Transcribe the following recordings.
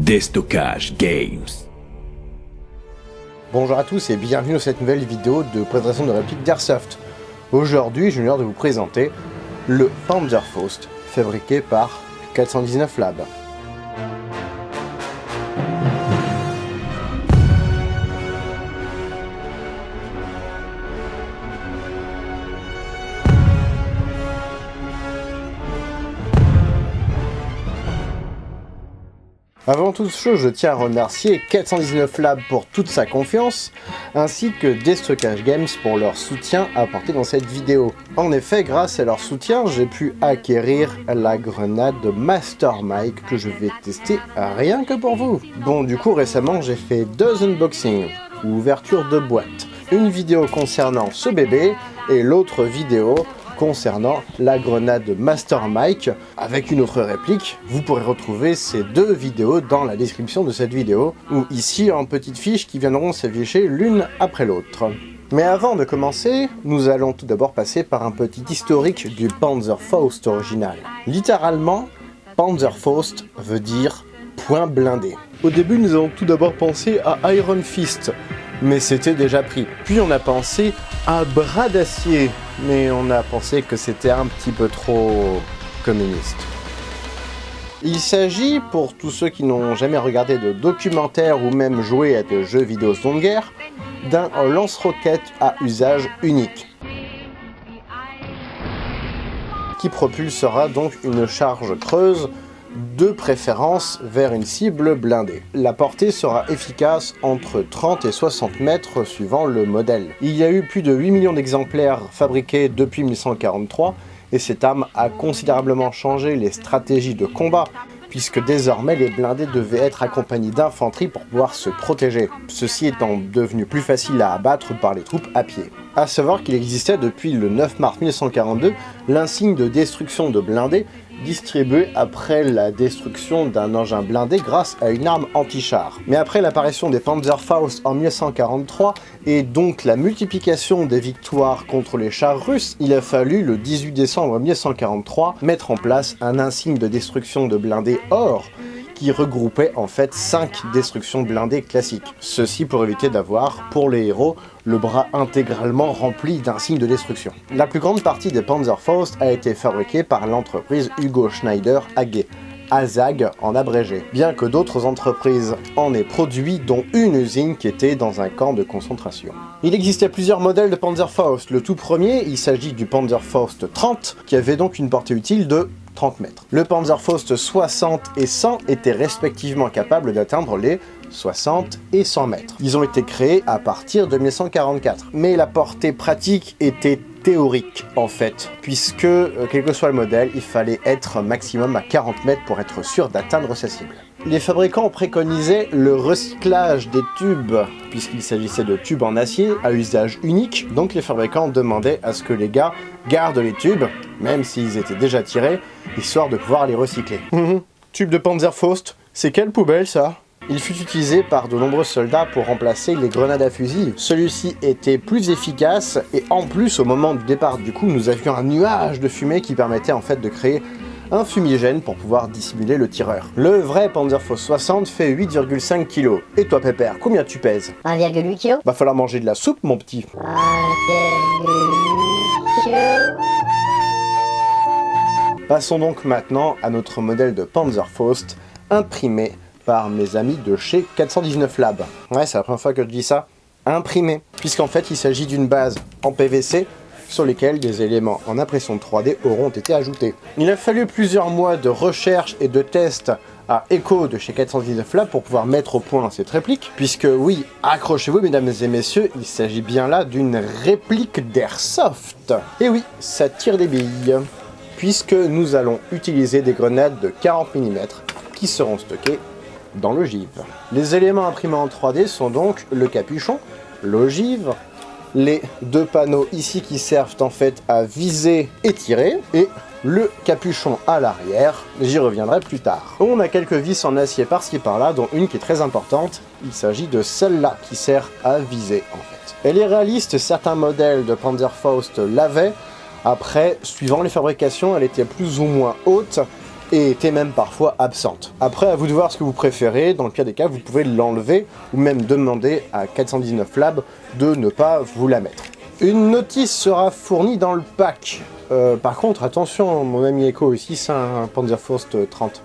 Destockage Games. Bonjour à tous et bienvenue dans cette nouvelle vidéo de présentation de répliques d'Airsoft. Aujourd'hui, j'ai l'honneur de vous présenter le Panzerfaust, fabriqué par 419 Labs. Avant toute chose, je tiens à remercier 419 Labs pour toute sa confiance, ainsi que Destockage Games pour leur soutien apporté dans cette vidéo. En effet, grâce à leur soutien, j'ai pu acquérir la grenade Master Mike que je vais tester rien que pour vous. Bon, du coup, récemment, j'ai fait 2 unboxings, ou ouverture de boîte. Une vidéo concernant ce bébé, et l'autre vidéo concernant la grenade Master Mike avec une autre réplique. Vous pourrez retrouver ces 2 vidéos dans la description de cette vidéo ou ici en petites fiches qui viendront s'afficher l'une après l'autre. Mais avant de commencer, nous allons tout d'abord passer par un petit historique du Panzerfaust original. Littéralement, Panzerfaust veut dire point blindé. Au début, nous avons tout d'abord pensé à Iron Fist, mais c'était déjà pris. Puis on a pensé à bras d'acier, mais on a pensé que c'était un petit peu trop communiste. Il s'agit, pour tous ceux qui n'ont jamais regardé de documentaire ou même joué à des jeux vidéo seconde guerre, d'un lance-roquette à usage unique, qui propulsera donc une charge creuse, de préférence vers une cible blindée. La portée sera efficace entre 30 et 60 mètres suivant le modèle. Il y a eu plus de 8 millions d'exemplaires fabriqués depuis 1943 et cette arme a considérablement changé les stratégies de combat puisque désormais les blindés devaient être accompagnés d'infanterie pour pouvoir se protéger, ceci étant devenu plus facile à abattre par les troupes à pied. A savoir qu'il existait depuis le 9 mars 1942 l'insigne de destruction de blindés distribué après la destruction d'un engin blindé grâce à une arme anti-char. Mais après l'apparition des Panzerfaust en 1943 et donc la multiplication des victoires contre les chars russes, il a fallu le 18 décembre 1943 mettre en place un insigne de destruction de blindés or qui regroupait en fait 5 destructions blindées classiques. Ceci pour éviter d'avoir, pour les héros, le bras intégralement rempli d'insignes de destruction. La plus grande partie des Panzerfaust a été fabriquée par l'entreprise Hugo Schneider AG, ASAG en abrégé, bien que d'autres entreprises en aient produit, dont une usine qui était dans un camp de concentration. Il existait plusieurs modèles de Panzerfaust. Le tout premier, il s'agit du Panzerfaust 30, qui avait donc une portée utile de 30 mètres. Le Panzerfaust 60 et 100 étaient respectivement capables d'atteindre les 60 et 100 mètres. Ils ont été créés à partir de 1944, mais la portée pratique était théorique en fait, puisque quel que soit le modèle, il fallait être maximum à 40 mètres pour être sûr d'atteindre sa cible. Les fabricants préconisaient le recyclage des tubes, puisqu'il s'agissait de tubes en acier à usage unique, donc les fabricants demandaient à ce que les gars gardent les tubes, même s'ils étaient déjà tirés, histoire de pouvoir les recycler. Tube de Panzerfaust, c'est quelle poubelle ça ? Il fut utilisé par de nombreux soldats pour remplacer les grenades à fusil. Celui-ci était plus efficace et en plus au moment du départ du coup nous avions un nuage de fumée qui permettait en fait de créer un fumigène pour pouvoir dissimuler le tireur. Le vrai Panzerfaust 60 fait 8,5 kg. Et toi Pépère, combien tu pèses? 1,8 kg. Va falloir manger de la soupe mon petit. 1,8 kg. Passons donc maintenant à notre modèle de Panzerfaust imprimé par mes amis de chez 419 Labs. Ouais, c'est la première fois que je dis ça. Imprimé. Puisqu'en fait, il s'agit d'une base en PVC sur lesquels des éléments en impression 3D auront été ajoutés. Il a fallu plusieurs mois de recherche et de tests à Echo de chez 419 Labs pour pouvoir mettre au point cette réplique, puisque oui, accrochez-vous mesdames et messieurs, il s'agit bien là d'une réplique d'Airsoft. Et oui, ça tire des billes, puisque nous allons utiliser des grenades de 40 mm qui seront stockées dans l'ogive. Les éléments imprimés en 3D sont donc le capuchon, l'ogive, les 2 panneaux ici qui servent en fait à viser et tirer, et le capuchon à l'arrière, j'y reviendrai plus tard. On a quelques vis en acier par-ci par-là, dont une qui est très importante, il s'agit de celle-là qui sert à viser en fait. Elle est réaliste, certains modèles de Panzerfaust l'avaient, après, suivant les fabrications, elle était plus ou moins haute, et était même parfois absente. Après, à vous de voir ce que vous préférez. Dans le pire des cas, vous pouvez l'enlever ou même demander à 419 Labs de ne pas vous la mettre. Une notice sera fournie dans le pack. Par contre, attention, mon ami Echo ici, c'est un Panzerfaust 30.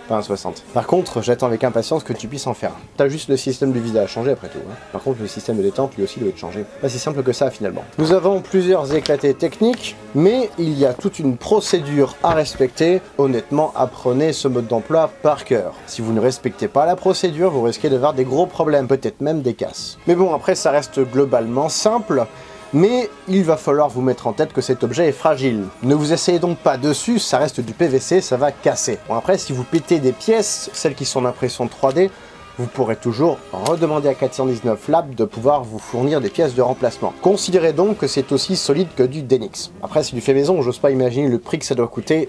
Pas un 60. Par contre, j'attends avec impatience que tu puisses en faire. T'as juste le système de visée à changer après tout. Hein. Par contre, le système de détente lui aussi doit être changé. Pas si simple que ça finalement. Nous avons plusieurs éclatés techniques, mais il y a toute une procédure à respecter. Honnêtement, apprenez ce mode d'emploi par cœur. Si vous ne respectez pas la procédure, vous risquez d'avoir des gros problèmes, peut-être même des casses. Mais bon, après, ça reste globalement simple. Mais il va falloir vous mettre en tête que cet objet est fragile. Ne vous essayez donc pas dessus, ça reste du PVC, ça va casser. Bon après, si vous pétez des pièces, celles qui sont d'impression 3D, vous pourrez toujours redemander à 419 Labs de pouvoir vous fournir des pièces de remplacement. Considérez donc que c'est aussi solide que du Denix. Après, c'est du fait maison, j'ose pas imaginer le prix que ça doit coûter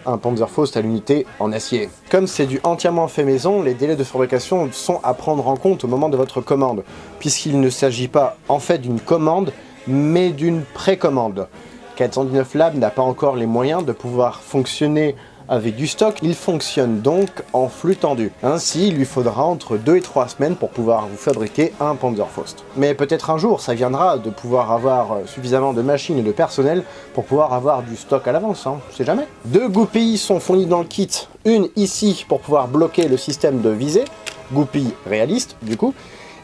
un Panzerfaust à l'unité en acier. Comme c'est du entièrement fait maison, les délais de fabrication sont à prendre en compte au moment de votre commande, puisqu'il ne s'agit pas en fait d'une commande, mais d'une précommande. 419 Labs n'a pas encore les moyens de pouvoir fonctionner avec du stock, il fonctionne donc en flux tendu. Ainsi, il lui faudra entre 2 et 3 semaines pour pouvoir vous fabriquer un Panzerfaust. Mais peut-être un jour, ça viendra de pouvoir avoir suffisamment de machines et de personnel pour pouvoir avoir du stock à l'avance, hein, on sait jamais. 2 goupilles sont fournies dans le kit, une ici pour pouvoir bloquer le système de visée, goupille réaliste du coup,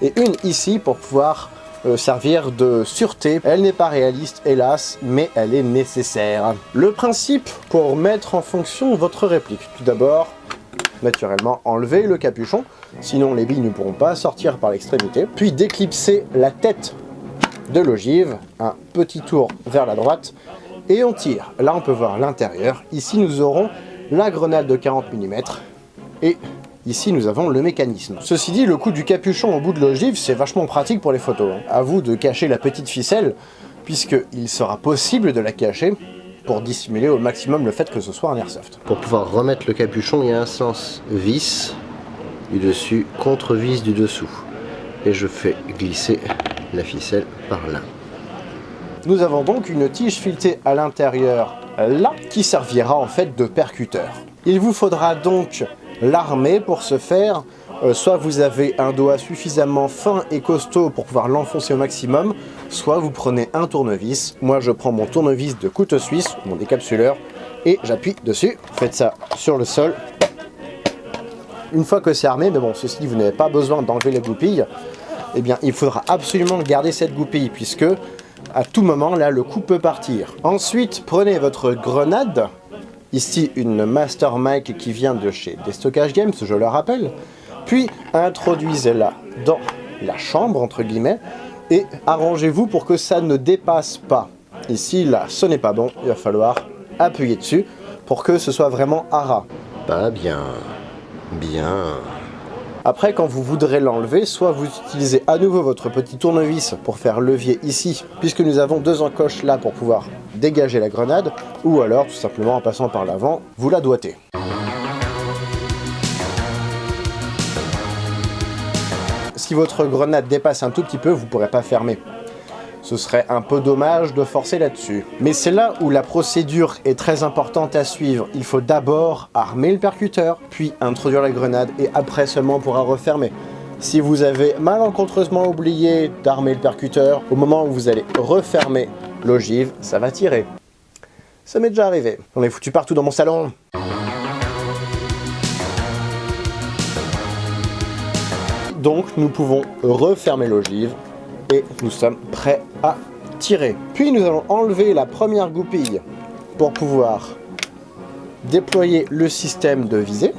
et une ici pour pouvoir servir de sûreté. Elle n'est pas réaliste hélas, mais elle est nécessaire. Le principe pour mettre en fonction votre réplique. Tout d'abord, naturellement, enlever le capuchon, sinon les billes ne pourront pas sortir par l'extrémité. Puis déclipser la tête de l'ogive, un petit tour vers la droite, et on tire. Là on peut voir l'intérieur. Ici nous aurons la grenade de 40 mm, et ici, nous avons le mécanisme. Ceci dit, le coup du capuchon au bout de l'ogive, c'est vachement pratique pour les photos. Hein. À vous de cacher la petite ficelle, puisqu'il sera possible de la cacher pour dissimuler au maximum le fait que ce soit un airsoft. Pour pouvoir remettre le capuchon, il y a un sens vis du dessus contre vis du dessous. Et je fais glisser la ficelle par là. Nous avons donc une tige filetée à l'intérieur, là, qui servira en fait de percuteur. Il vous faudra donc l'armer pour ce faire, soit vous avez un doigt suffisamment fin et costaud pour pouvoir l'enfoncer au maximum, soit vous prenez un tournevis. Moi je prends mon tournevis de couteau suisse, mon décapsuleur, et j'appuie dessus. Faites ça sur le sol. Une fois que c'est armé, mais bon, ceci dit, vous n'avez pas besoin d'enlever les goupilles, eh bien il faudra absolument garder cette goupille, puisque à tout moment, là, le coup peut partir. Ensuite, prenez votre grenade. Ici, une Master Mic qui vient de chez Destockage Games, je le rappelle. Puis, introduisez-la dans la chambre, entre guillemets, et arrangez-vous pour que ça ne dépasse pas. Ici, là, ce n'est pas bon, il va falloir appuyer dessus pour que ce soit vraiment à ras. Pas bien. Bien. Après, quand vous voudrez l'enlever, soit vous utilisez à nouveau votre petit tournevis pour faire levier ici, puisque nous avons 2 encoches là pour pouvoir dégager la grenade, ou alors, tout simplement en passant par l'avant, vous la doigtez. Si votre grenade dépasse un tout petit peu, vous ne pourrez pas fermer. Ce serait un peu dommage de forcer là-dessus. Mais c'est là où la procédure est très importante à suivre. Il faut d'abord armer le percuteur, puis introduire la grenade, et après seulement on pourra refermer. Si vous avez malencontreusement oublié d'armer le percuteur, au moment où vous allez refermer l'ogive, ça va tirer. Ça m'est déjà arrivé. J'en ai foutu partout dans mon salon. Donc nous pouvons refermer l'ogive. Et nous sommes prêts à tirer. Puis nous allons enlever la première goupille pour pouvoir déployer le système de visée.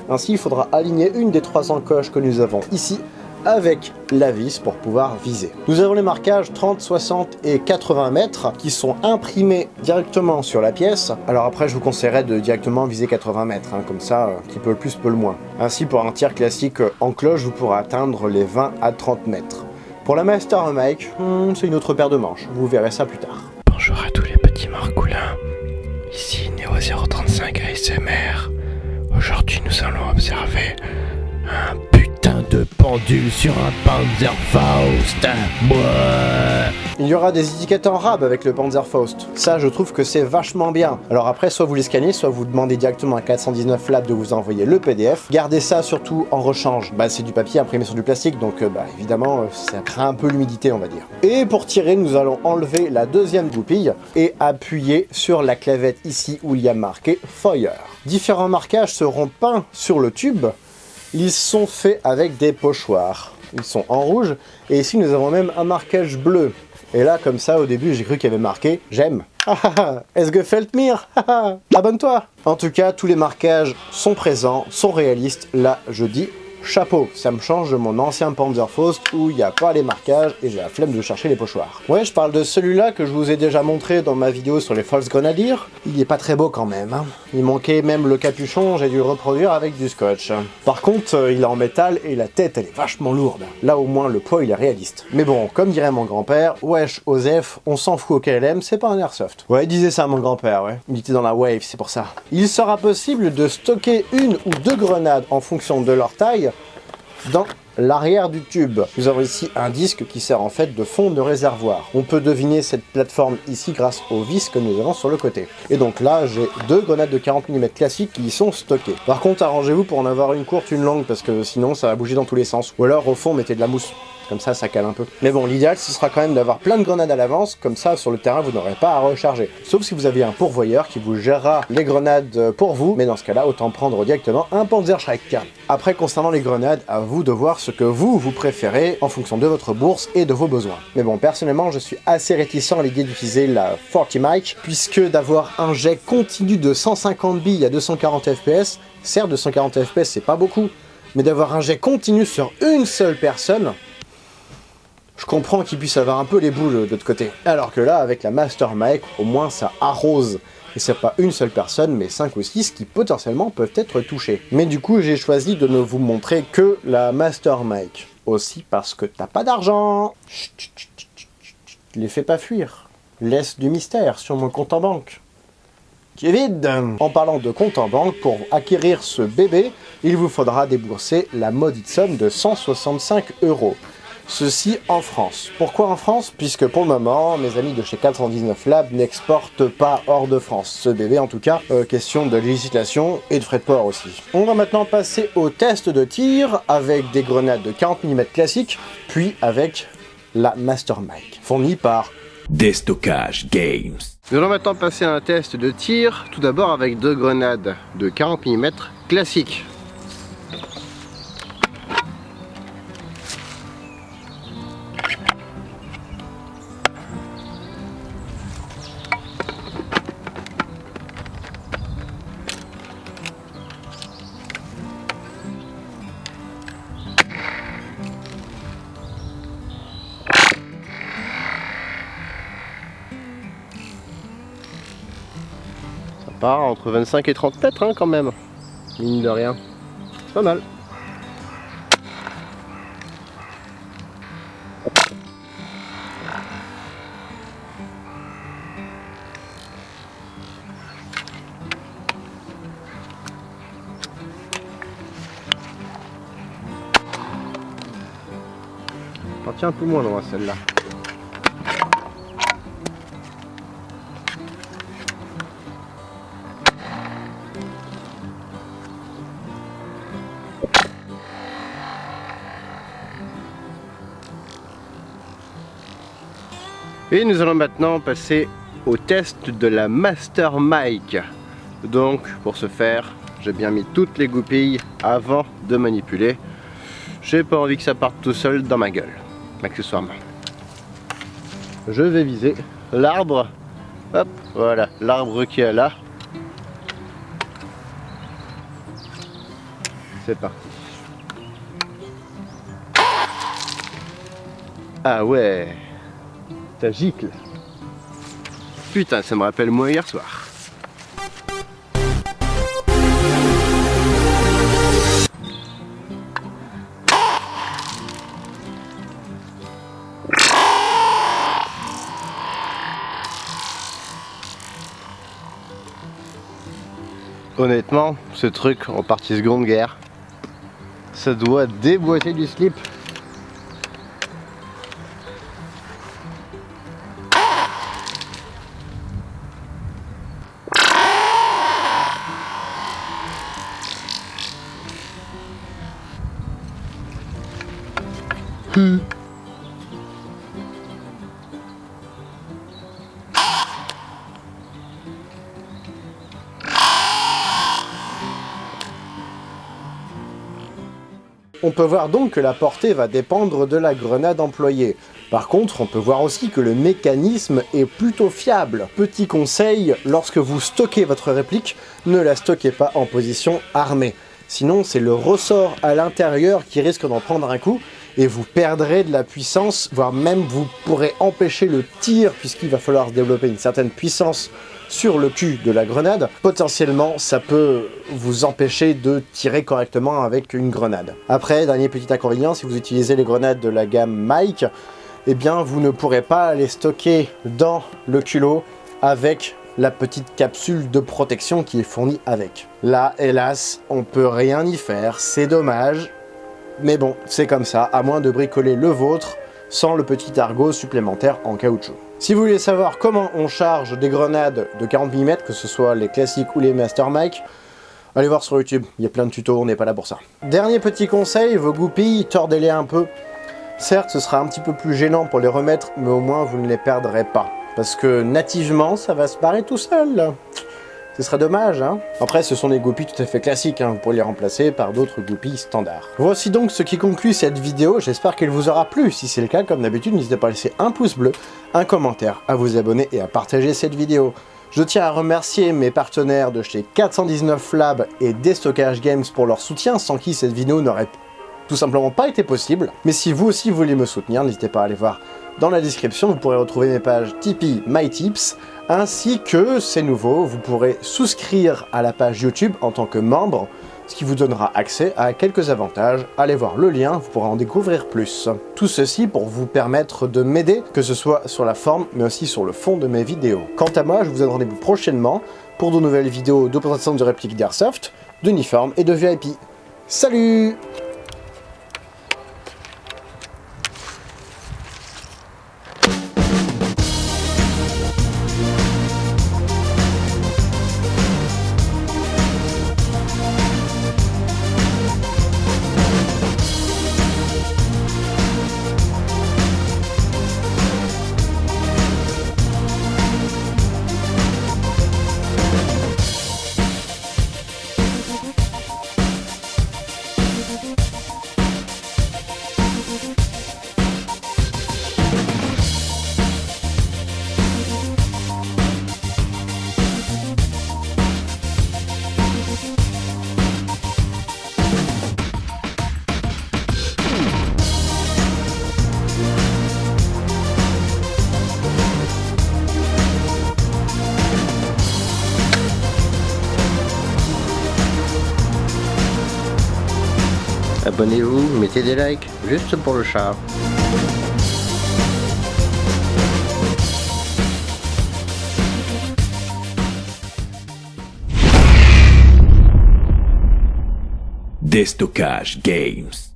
Ainsi, il faudra aligner une des 3 encoches que nous avons ici avec la vis pour pouvoir viser. Nous avons les marquages 30, 60 et 80 mètres qui sont imprimés directement sur la pièce. Alors après, je vous conseillerais de directement viser 80 mètres, hein, comme ça, qui peut le plus, peut le moins. Ainsi, pour un tir classique en cloche, vous pourrez atteindre les 20 à 30 mètres. Pour la Master Mic, c'est une autre paire de manches, vous verrez ça plus tard. Bonjour à tous les petits marcoulins, ici Neo035 ASMR. Aujourd'hui nous allons observer un putain de le pendule sur un Panzerfaust. Mouah. Il y aura des étiquettes en rab avec le Panzerfaust. Ça, je trouve que c'est vachement bien. Alors après, soit vous les scannez, soit vous demandez directement à 419 Lab de vous envoyer le PDF. Gardez ça surtout en rechange. Bah, c'est du papier imprimé sur du plastique, donc évidemment, ça craint un peu l'humidité, on va dire. Et pour tirer, nous allons enlever la deuxième goupille et appuyer sur la clavette ici où il y a marqué Fire. Différents marquages seront peints sur le tube. Ils sont faits avec des pochoirs. Ils sont en rouge et ici nous avons même un marquage bleu. Et là, comme ça, au début, j'ai cru qu'il y avait marqué « J'aime ». Es gefällt mir. Abonne-toi. En tout cas, tous les marquages sont présents, sont réalistes. Là, je dis chapeau. Ça me change de mon ancien Panzerfaust où il n'y a pas les marquages et j'ai la flemme de chercher les pochoirs. Ouais, je parle de celui-là que je vous ai déjà montré dans ma vidéo sur les Volksgrenadier. Il est pas très beau quand même. Hein. Il manquait même le capuchon, j'ai dû le reproduire avec du scotch. Par contre, il est en métal et la tête, elle est vachement lourde. Là, au moins, le poids, il est réaliste. Mais bon, comme dirait mon grand-père, wesh, Osef, on s'en fout au KLM, c'est pas un airsoft. Ouais, il disait ça, mon grand-père, ouais. Il était dans la wave, c'est pour ça. Il sera possible de stocker une ou deux grenades en fonction de leur taille dans l'arrière du tube. Nous avons ici un disque qui sert en fait de fond de réservoir. On peut deviner cette plateforme ici grâce aux vis que nous avons sur le côté. Et donc là, j'ai deux grenades de 40 mm classiques qui y sont stockées. Par contre, arrangez-vous pour en avoir une courte, une longue, parce que sinon ça va bouger dans tous les sens. Ou alors, au fond, mettez de la mousse. Comme ça cale un peu. Mais bon, l'idéal, ce sera quand même d'avoir plein de grenades à l'avance, comme ça, sur le terrain, vous n'aurez pas à recharger. Sauf si vous avez un pourvoyeur qui vous gérera les grenades pour vous, mais dans ce cas-là, autant prendre directement un Panzerschreck. Après, concernant les grenades, à vous de voir ce que vous préférez en fonction de votre bourse et de vos besoins. Mais bon, personnellement, je suis assez réticent à l'idée d'utiliser la Fortimike, puisque d'avoir un jet continu de 150 billes à 240 FPS, certes, 240 FPS, c'est pas beaucoup, mais d'avoir un jet continu sur une seule personne, je comprends qu'il puisse avoir un peu les boules de l'autre côté. Alors que là, avec la Master Mike, au moins ça arrose. Et c'est pas une seule personne, mais 5 ou 6 qui potentiellement peuvent être touchés. Mais du coup, j'ai choisi de ne vous montrer que la Master Mike. Aussi parce que t'as pas d'argent. Les fais pas fuir. Laisse du mystère sur mon compte en banque. Qui est vide. En parlant de compte en banque, pour acquérir ce bébé, il vous faudra débourser la maudite somme de 165 €. Ceci en France. Pourquoi en France? Puisque pour le moment, mes amis de chez 419 Lab n'exportent pas hors de France. Ce bébé en tout cas, question de législation et de frais de port aussi. On va maintenant passer au test de tir avec des grenades de 40 mm classiques, puis avec la Master Mike, fournie par Déstockage Games. Nous allons maintenant passer à un test de tir, tout d'abord avec deux grenades de 40 mm classiques. Part entre 25 et 30 mètres hein, quand même, mine de rien, c'est pas mal. Parti un peu moins loin celle-là. Et nous allons maintenant passer au test de la Master Mike. Donc pour ce faire, j'ai bien mis toutes les goupilles avant de manipuler. J'ai pas envie que ça parte tout seul dans ma gueule, accessoirement. Je vais viser l'arbre. Hop, voilà, l'arbre qui est là. C'est parti. Ah ouais, ça gicle. Putain, ça me rappelle moi hier soir. Honnêtement, ce truc en partie seconde guerre, Ça doit déboîter du slip. On peut voir donc que la portée va dépendre de la grenade employée. Par contre, on peut voir aussi que le mécanisme est plutôt fiable. Petit conseil, lorsque vous stockez votre réplique, ne la stockez pas en position armée. Sinon, c'est le ressort à l'intérieur qui risque d'en prendre un coup, et vous perdrez de la puissance, voire même vous pourrez empêcher le tir, puisqu'il va falloir développer une certaine puissance sur le cul de la grenade. Potentiellement, ça peut vous empêcher de tirer correctement avec une grenade. Après, dernier petit inconvénient, si vous utilisez les grenades de la gamme Mike, eh bien, vous ne pourrez pas les stocker dans le culot avec la petite capsule de protection qui est fournie avec. Là, hélas, on peut rien y faire, c'est dommage. Mais bon, c'est comme ça, à moins de bricoler le vôtre sans le petit argot supplémentaire en caoutchouc. Si vous voulez savoir comment on charge des grenades de 40 mm, que ce soit les classiques ou les Master Mike, allez voir sur YouTube, il y a plein de tutos, on n'est pas là pour ça. Dernier petit conseil, vos goupilles, tordez-les un peu. Certes, ce sera un petit peu plus gênant pour les remettre, mais au moins vous ne les perdrez pas. Parce que nativement, ça va se barrer tout seul. Ce serait dommage, hein. Après, ce sont des goupilles tout à fait classiques, hein. Vous pourrez les remplacer par d'autres goupilles standards. Voici donc ce qui conclut cette vidéo, j'espère qu'elle vous aura plu. Si c'est le cas, comme d'habitude, n'hésitez pas à laisser un pouce bleu, un commentaire, à vous abonner et à partager cette vidéo. Je tiens à remercier mes partenaires de chez 419 Labs et Destockage Games pour leur soutien, sans qui cette vidéo n'aurait tout simplement pas été possible. Mais si vous aussi voulez me soutenir, n'hésitez pas à aller voir dans la description, vous pourrez retrouver mes pages Tipeee, MyTips, ainsi que, c'est nouveau, vous pourrez souscrire à la page YouTube en tant que membre, ce qui vous donnera accès à quelques avantages. Allez voir le lien, vous pourrez en découvrir plus. Tout ceci pour vous permettre de m'aider, que ce soit sur la forme, mais aussi sur le fond de mes vidéos. Quant à moi, je vous donne rendez-vous prochainement pour de nouvelles vidéos de présentation de répliques d'Airsoft, d'uniformes et de VIP. Salut! Abonnez-vous, mettez des likes, juste pour le chat. Destockage Games.